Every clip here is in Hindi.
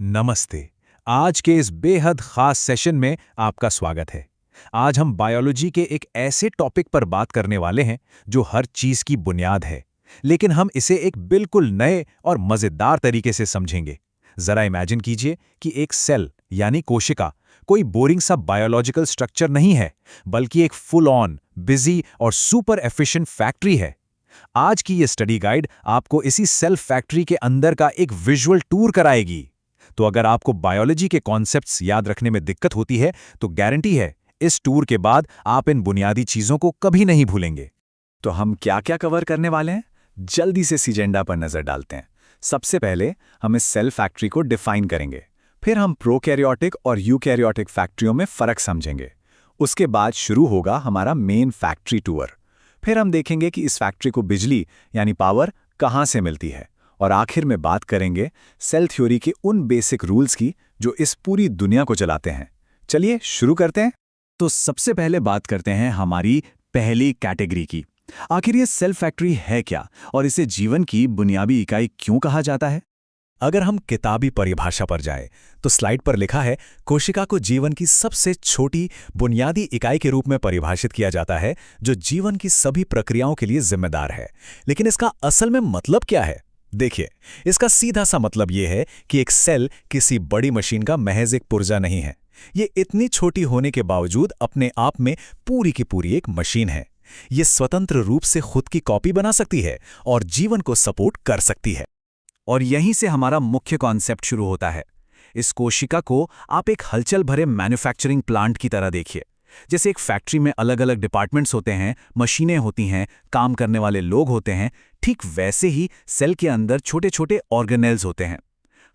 नमस्ते। आज के इस बेहद खास सेशन में आपका स्वागत है। आज हम बायोलॉजी के एक ऐसे टॉपिक पर बात करने वाले हैं जो हर चीज की बुनियाद है, लेकिन हम इसे एक बिल्कुल नए और मजेदार तरीके से समझेंगे। जरा इमेजिन कीजिए कि एक सेल यानी कोशिका कोई बोरिंग सा बायोलॉजिकल स्ट्रक्चर नहीं है, बल्कि एक फुल ऑन, बिजी और सुपर एफिशिएंट फैक्ट्री है। आज की ये स्टडी गाइड आपको इसी सेल फैक्ट्री के अंदर का एक विजुअल टूर कराएगी। तो अगर आपको बायोलॉजी के कॉन्सेप्ट्स याद रखने में दिक्कत होती है, तो गारंटी है इस टूर के बाद आप इन बुनियादी चीजों को कभी नहीं भूलेंगे। तो हम क्या क्या कवर करने वाले हैं, जल्दी से इस एजेंडा पर नजर डालते हैं। सबसे पहले हम इस सेल फैक्ट्री को डिफाइन करेंगे। फिर हम प्रोकैरियोटिक और यूकैरियोटिक फैक्ट्रियों में फर्क समझेंगे। उसके बाद शुरू होगा हमारा मेन फैक्ट्री टूर। फिर हम देखेंगे कि इस फैक्ट्री को बिजली यानी पावर कहाँ से मिलती है। और आखिर में बात करेंगे सेल थ्योरी के उन बेसिक रूल्स की जो इस पूरी दुनिया को चलाते हैं। चलिए शुरू करते हैं। तो सबसे पहले बात करते हैं हमारी पहली कैटेगरी की। आखिर ये सेल फैक्ट्री है क्या और इसे जीवन की बुनियादी इकाई क्यों कहा जाता है? अगर हम किताबी परिभाषा पर जाएं, तो स्लाइड पर लिखा है, कोशिका को जीवन की सबसे छोटी बुनियादी इकाई के रूप में परिभाषित किया जाता है, जो जीवन की सभी प्रक्रियाओं के लिए जिम्मेदार है। लेकिन इसका असल में मतलब क्या है? देखिए, इसका सीधा सा मतलब यह है कि एक सेल किसी बड़ी मशीन का महज एक पुर्जा नहीं है। ये इतनी छोटी होने के बावजूद अपने आप में पूरी की पूरी एक मशीन है। ये स्वतंत्र रूप से खुद की कॉपी बना सकती है और जीवन को सपोर्ट कर सकती है। और यहीं से हमारा मुख्य कॉन्सेप्ट शुरू होता है। इस कोशिका को आप एक हलचल भरे मैन्युफैक्चरिंग प्लांट की तरह देखिए। जैसे एक फैक्ट्री में अलग अलग डिपार्टमेंट्स होते हैं, मशीनें होती हैं, काम करने वाले लोग होते हैं, ठीक वैसे ही सेल के अंदर छोटे छोटे ऑर्गेनेल्स होते हैं।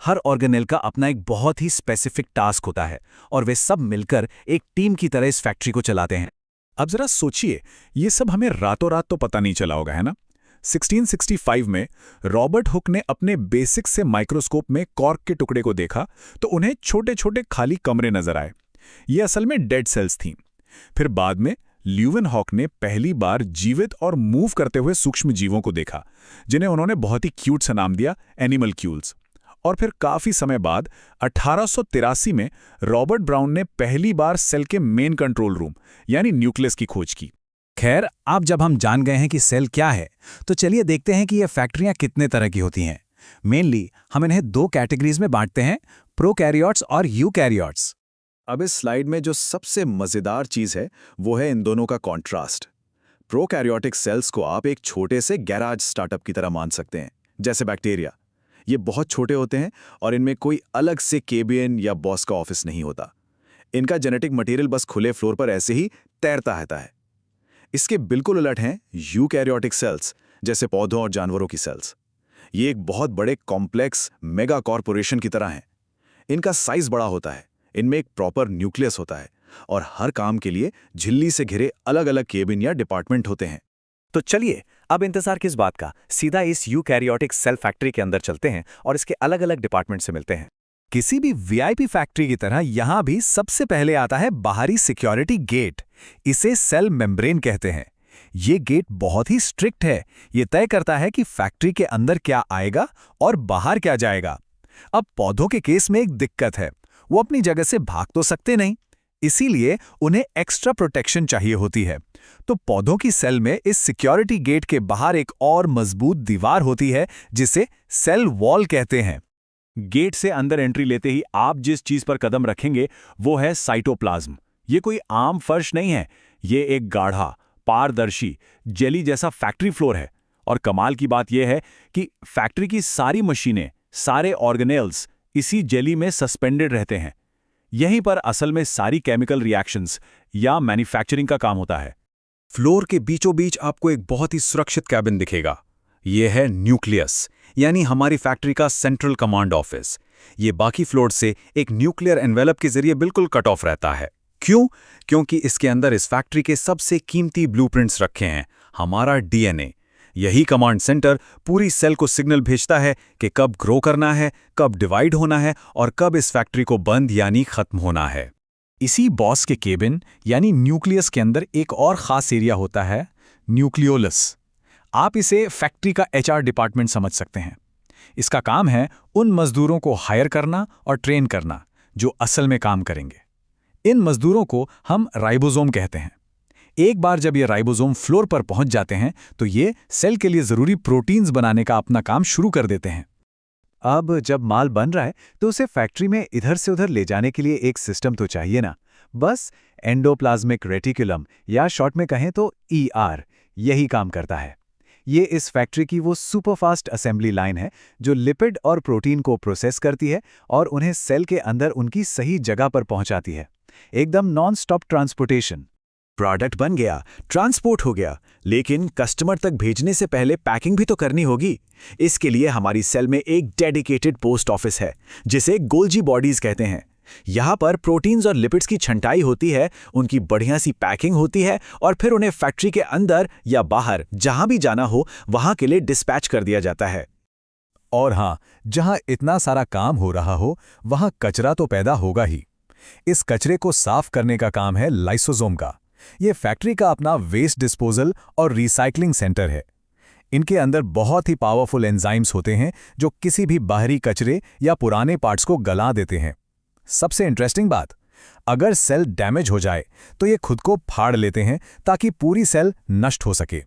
हर ऑर्गेनेल का अपना एक बहुत ही स्पेसिफिक टास्क होता है और वे सब मिलकर एक टीम की तरह इस फैक्ट्री को चलाते हैं। अब जरा सोचिए, ये सब हमें रातों रात तो पता नहीं चला होगा, है ना? 1665 में रॉबर्ट हुक ने अपने बेसिक से माइक्रोस्कोप में कॉर्क के टुकड़े को देखा तो उन्हें छोटे छोटे खाली कमरे नजर आए। ये असल में डेड सेल्स थीं। फिर बाद में ल्यूवेनहॉक ने पहली बार जीवित और मूव करते हुए सूक्ष्म जीवों को देखा, जिन्हें उन्होंने बहुत ही क्यूट सा नाम दिया, एनिमलक्यूल्स। और फिर काफी समय बाद 1883 में रॉबर्ट ब्राउन ने पहली बार सेल के मेन कंट्रोल रूम यानी न्यूक्लियस की खोज की। खैर, अब जब हम जान गए हैं कि सेल क्या है, तो चलिए देखते हैं कि ये फैक्ट्रियां कितने तरह की होती हैं। मेनली हम इन्हें दो कैटेगरीज में बांटते हैं, प्रोकैरियोट्स और यूकैरियोट्स। अब इस स्लाइड में जो सबसे मजेदार चीज है वो है इन दोनों का कॉन्ट्रास्ट। प्रोकैरियोटिक सेल्स को आप एक छोटे से गैराज स्टार्टअप की तरह मान सकते हैं, जैसे बैक्टीरिया। ये बहुत छोटे होते हैं और इनमें कोई अलग से केबिन या बॉस का ऑफिस नहीं होता। इनका जेनेटिक मटेरियल बस खुले फ्लोर पर ऐसे ही तैरता रहता है। इसके बिल्कुल उलट हैं यूकैरियोटिक सेल्स, जैसे पौधों और जानवरों की सेल्स। ये एक बहुत बड़े कॉम्प्लेक्स मेगा कॉर्पोरेशन की तरह हैं। इनका साइज बड़ा होता है, इनमें एक प्रॉपर न्यूक्लियस होता है और हर काम के लिए झिल्ली से घिरे अलग अलग केबिन या डिपार्टमेंट होते हैं। तो चलिए, अब इंतजार किस बात का, सीधा इस यूकैरियोटिक सेल फैक्ट्री के अंदर चलते हैं और इसके अलग अलग डिपार्टमेंट से मिलते हैं। किसी भी वीआईपी फैक्ट्री की तरह यहां भी सबसे पहले आता है बाहरी सिक्योरिटी गेट। इसे सेल मेम्ब्रेन कहते हैं। ये गेट बहुत ही स्ट्रिक्ट है। ये तय करता है कि फैक्ट्री के अंदर क्या आएगा और बाहर क्या जाएगा। अब पौधों के केस में एक दिक्कत है, वो अपनी जगह से भाग तो सकते नहीं, इसीलिए उन्हें एक्स्ट्रा प्रोटेक्शन चाहिए होती है। तो पौधों की सेल में इस सिक्योरिटी गेट के बाहर एक और मजबूत दीवार होती है, जिसे सेल वॉल कहते हैं। गेट से अंदर एंट्री लेते ही आप जिस चीज पर कदम रखेंगे वो है साइटोप्लाज्म। ये कोई आम फर्श नहीं है, ये एक गाढ़ा, पारदर्शी, जेली जैसा फैक्ट्री फ्लोर है। और कमाल की बात यह है कि फैक्ट्री की सारी मशीनें, सारे ऑर्गेनेल्स इसी जेली में सस्पेंडेड रहते हैं। यहीं पर असल में सारी केमिकल रिएक्शंस या मैन्युफैक्चरिंग का काम होता है। फ्लोर के बीचों बीच आपको एक बहुत ही सुरक्षित कैबिन दिखेगा। यह है न्यूक्लियस, यानी हमारी फैक्ट्री का सेंट्रल कमांड ऑफिस। ये बाकी फ्लोर से एक न्यूक्लियर एनवेलप के जरिए बिल्कुल कट ऑफ रहता है। क्यों? क्योंकि इसके अंदर इस फैक्ट्री के सबसे कीमती ब्लूप्रिंट्स रखे हैं, हमारा डीएनए। यही कमांड सेंटर पूरी सेल को सिग्नल भेजता है कि कब ग्रो करना है, कब डिवाइड होना है और कब इस फैक्ट्री को बंद यानी खत्म होना है। इसी बॉस के केबिन यानी न्यूक्लियस के अंदर एक और खास एरिया होता है, न्यूक्लियोलस। आप इसे फैक्ट्री का एचआर डिपार्टमेंट समझ सकते हैं। इसका काम है उन मजदूरों को हायर करना और ट्रेन करना जो असल में काम करेंगे। इन मजदूरों को हम राइबोसोम कहते हैं। एक बार जब ये राइबोसोम फ्लोर पर पहुंच जाते हैं तो ये सेल के लिए जरूरी प्रोटीन्स बनाने का अपना काम शुरू कर देते हैं। अब जब माल बन रहा है तो उसे फैक्ट्री में इधर से उधर ले जाने के लिए एक सिस्टम तो चाहिए ना। बस एंडोप्लाज्मिक रेटिकुलम या शॉर्ट में कहें तो ER यही काम करता है। ये इस फैक्ट्री की वो सुपरफास्ट असेंबली लाइन है जो लिपिड और प्रोटीन को प्रोसेस करती है और उन्हें सेल के अंदर उनकी सही जगह पर पहुंचाती है। एकदम नॉन स्टॉप ट्रांसपोर्टेशन। प्रोडक्ट बन गया, ट्रांसपोर्ट हो गया, लेकिन कस्टमर तक भेजने से पहले पैकिंग भी तो करनी होगी। इसके लिए हमारी सेल में एक डेडिकेटेड पोस्ट ऑफिस है जिसे गोल्जी बॉडीज कहते हैं। यहाँ पर प्रोटीन्स और लिपिड्स की छंटाई होती है, उनकी बढ़िया सी पैकिंग होती है और फिर उन्हें फैक्ट्री के अंदर या बाहर जहां भी जाना हो वहां के लिए डिस्पैच कर दिया जाता है। और हाँ, जहां इतना सारा काम हो रहा हो वहां कचरा तो पैदा होगा ही। इस कचरे को साफ करने का काम है लाइसोसोम का। ये फैक्ट्री का अपना वेस्ट डिस्पोजल और रिसाइकलिंग सेंटर है। इनके अंदर बहुत ही पावरफुल एंजाइम्स होते हैं जो किसी भी बाहरी कचरे या पुराने पार्ट्स को गला देते हैं। सबसे इंटरेस्टिंग बात, अगर सेल डैमेज हो जाए तो ये खुद को फाड़ लेते हैं ताकि पूरी सेल नष्ट हो सके।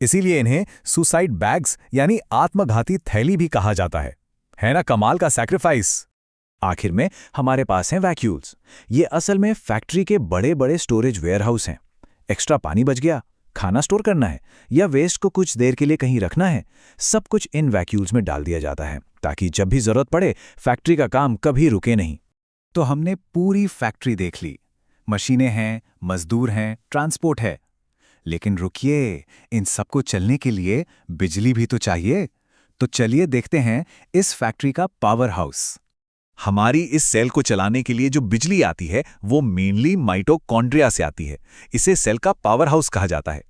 इसीलिए इन्हें सुसाइड बैग्स यानी आत्मघाती थैली भी कहा जाता है ना कमाल का सैक्रिफाइस। आखिर में हमारे पास हैं वैक्यूल्स। ये असल में फैक्ट्री के बड़े बड़े स्टोरेज वेयरहाउस हैं। एक्स्ट्रा पानी बच गया, खाना स्टोर करना है या वेस्ट को कुछ देर के लिए कहीं रखना है, सब कुछ इन वैक्यूल्स में डाल दिया जाता है ताकि जब भी जरूरत पड़े फैक्ट्री का काम कभी रुके नहीं। तो हमने पूरी फैक्ट्री देख ली। मशीनें हैं, मजदूर हैं, ट्रांसपोर्ट है। लेकिन रुकिए, इन सबको चलने के लिए बिजली भी तो चाहिए। तो चलिए देखते हैं इस फैक्ट्री का पावर हाउस। हमारी इस सेल को चलाने के लिए जो बिजली आती है वो मेनली माइटोकॉन्ड्रिया से आती है। इसे सेल का पावर हाउस कहा जाता है।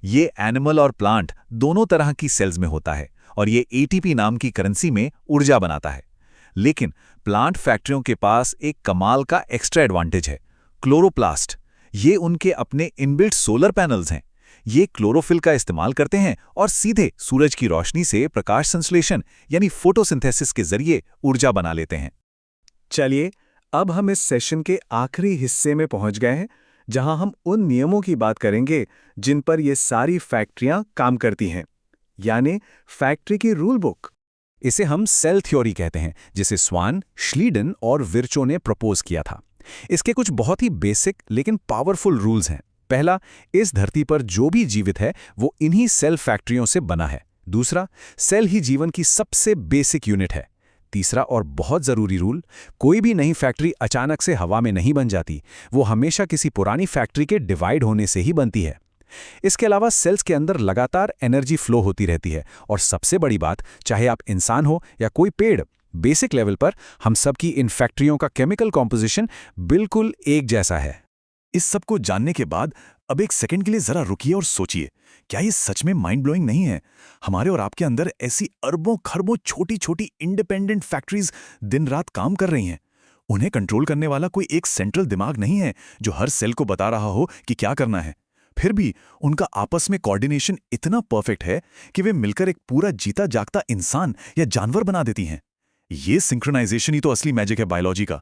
ये एनिमल और प्लांट दोनों तरह की सेल्स में होता है और ये ATP नाम की करेंसी में ऊर्जा बनाता है। लेकिन प्लांट फैक्ट्रियों के पास एक कमाल का एक्स्ट्रा एडवांटेज है, क्लोरोप्लास्ट। ये उनके अपने इनबिल्ट सोलर पैनल्स हैं। ये क्लोरोफिल का इस्तेमाल करते हैं और सीधे सूरज की रोशनी से प्रकाश संश्लेषण यानी फोटोसिंथेसिस के जरिए ऊर्जा बना लेते हैं। चलिए, अब हम इस सेशन के आखिरी हिस्से में पहुंच गए हैं जहां हम उन नियमों की बात करेंगे जिन पर ये सारी फैक्ट्रियां काम करती हैं, यानी फैक्ट्री की रूल बुक। इसे हम सेल थ्योरी कहते हैं, जिसे स्वान, श्लीडन और विर्चो ने प्रपोज किया था। इसके कुछ बहुत ही बेसिक लेकिन पावरफुल रूल्स हैं। पहला, इस धरती पर जो भी जीवित है वो इन्हीं सेल फैक्ट्रियों से बना है। दूसरा, सेल ही जीवन की सबसे बेसिक यूनिट है। तीसरा और बहुत जरूरी रूल, कोई भी नई फैक्ट्री अचानक से हवा में नहीं बन जाती, वो हमेशा किसी पुरानी फैक्ट्री के डिवाइड होने से ही बनती है। इसके अलावा सेल्स के अंदर लगातार एनर्जी फ्लो होती रहती है और सबसे बड़ी बात, चाहे आप इंसान हो या कोई पेड़, बेसिक लेवल पर हम सब की इन फैक्ट्रियों का केमिकल कॉम्पोजिशन बिल्कुल एक जैसा है। इस सब को जानने के बाद अब एक सेकंड के लिए जरा रुकिए और सोचिए, क्या ये सच में माइंड ब्लोइंग नहीं है? हमारे और आपके अंदर ऐसी अरबों खरबों छोटी छोटी इंडिपेंडेंट फैक्ट्रीज दिन रात काम कर रही हैं। उन्हें कंट्रोल करने वाला कोई एक सेंट्रल दिमाग नहीं है जो हर सेल को बता रहा हो कि क्या करना है। फिर भी उनका आपस में कोऑर्डिनेशन इतना परफेक्ट है कि वे मिलकर एक पूरा जीता जागता इंसान या जानवर बना देती हैं। ये सिंक्रोनाइजेशन ही तो असली मैजिक है बायोलॉजी का।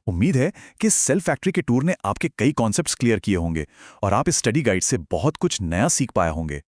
उम्मीद है कि सेल फैक्ट्री के टूर ने आपके कई कॉन्सेप्ट्स क्लियर किए होंगे और आप इस स्टडी गाइड से बहुत कुछ नया सीख पाए होंगे।